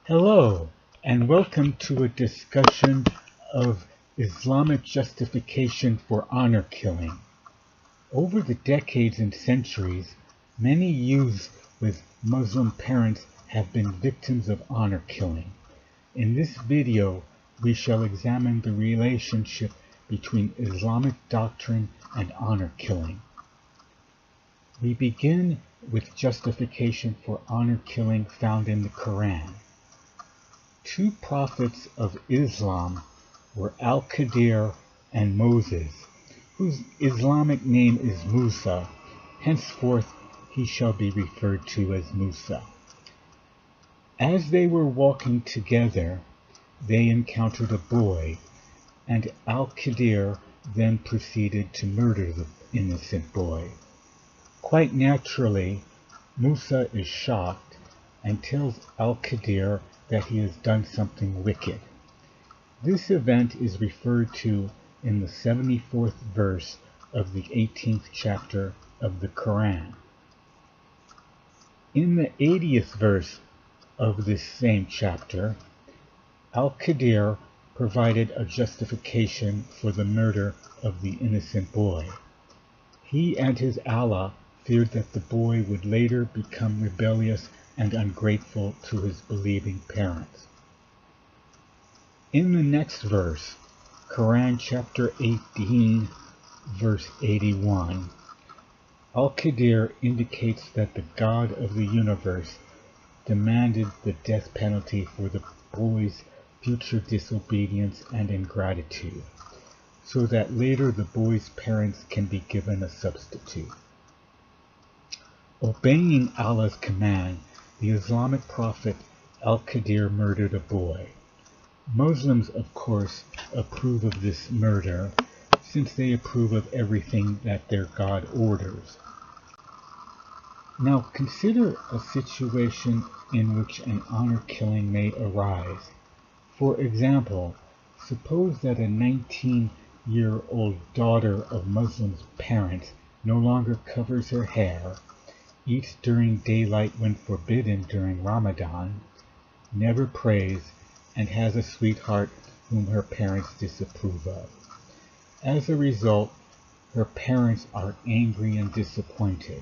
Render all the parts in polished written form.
Hello, and welcome to a discussion of Islamic justification for honor killing. Over the decades and centuries, many youths with Muslim parents have been victims of honor killing. In this video, we shall examine the relationship between Islamic doctrine and honor killing. We begin with justification for honor killing found in the Quran. Two prophets of Islam were Al-Qadir and Moses, whose Islamic name is Musa. Henceforth he shall be referred to as Musa. As they were walking together, they encountered a boy, and Al-Qadir then proceeded to murder the innocent boy. Quite naturally, Musa is shocked and tells Al-Qadir that he has done something wicked. This event is referred to in the 74th verse of the 18th chapter of the Quran. In the 80th verse of this same chapter, Al-Qadir provided a justification for the murder of the innocent boy. He and his Allah feared that the boy would later become rebellious and ungrateful to his believing parents. In the next verse, Quran chapter 18, verse 81, Al-Qadir indicates that the God of the universe demanded the death penalty for the boy's future disobedience and ingratitude, so that later the boy's parents can be given a substitute. Obeying Allah's command, the Islamic prophet Al-Qadir murdered a boy. Muslims, of course, approve of this murder, since they approve of everything that their God orders. Now consider a situation in which an honor killing may arise. For example, suppose that a 19-year-old daughter of Muslims' parents no longer covers her hair, eats during daylight when forbidden during Ramadan, never prays, and has a sweetheart whom her parents disapprove of. As a result, her parents are angry and disappointed.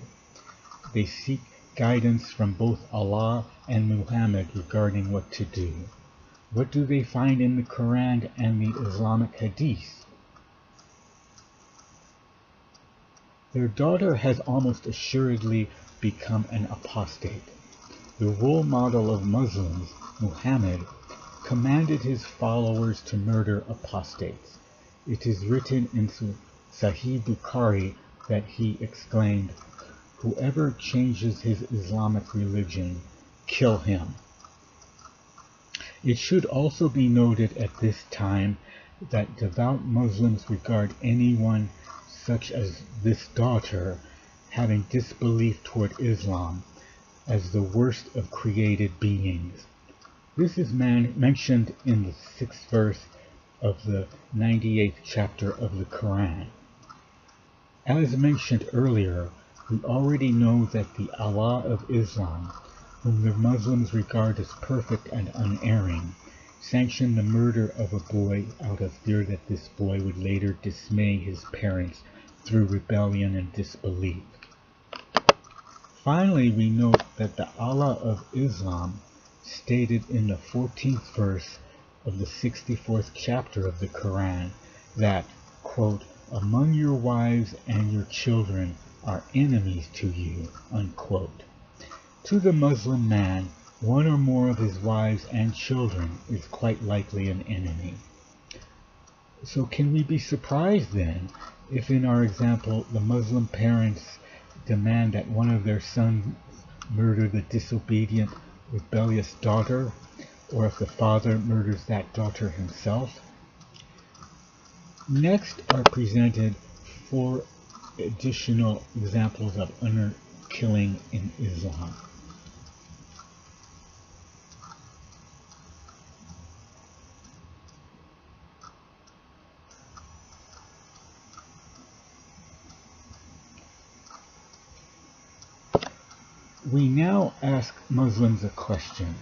They seek guidance from both Allah and Muhammad regarding what to do. What do they find in the Quran and the Islamic Hadith? Their daughter has almost assuredly become an apostate. The role model of Muslims, Muhammad, commanded his followers to murder apostates. It is written in Sahih Bukhari that he exclaimed, "Whoever changes his Islamic religion, kill him." It should also be noted at this time that devout Muslims regard anyone such as this daughter having disbelief toward Islam as the worst of created beings. This is mentioned in the 6th verse of the 98th chapter of the Quran. As mentioned earlier, we already know that the Allah of Islam, whom the Muslims regard as perfect and unerring, sanctioned the murder of a boy out of fear that this boy would later dismay his parents through rebellion and disbelief. Finally, we note that the Allah of Islam stated in the 14th verse of the 64th chapter of the Quran that, quote, "Among your wives and your children are enemies to you," unquote. To the Muslim man, one or more of his wives and children is quite likely an enemy. So can we be surprised then if in our example the Muslim parents demand that one of their sons murder the disobedient, rebellious daughter, or if the father murders that daughter himself? Next are presented 4 additional examples of honor killing in Islam. We now ask Muslims a question.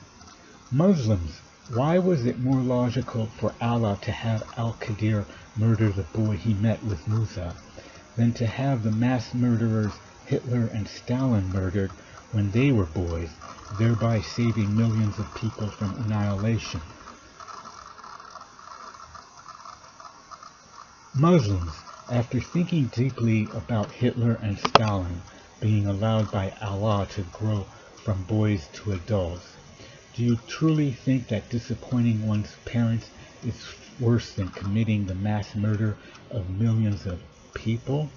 Muslims, why was it more logical for Allah to have Al-Qadir murder the boy he met with Musa than to have the mass murderers Hitler and Stalin murdered when they were boys, thereby saving millions of people from annihilation? Muslims, after thinking deeply about Hitler and Stalin being allowed by Allah to grow from boys to adults, do you truly think that disappointing one's parents is worse than committing the mass murder of millions of people?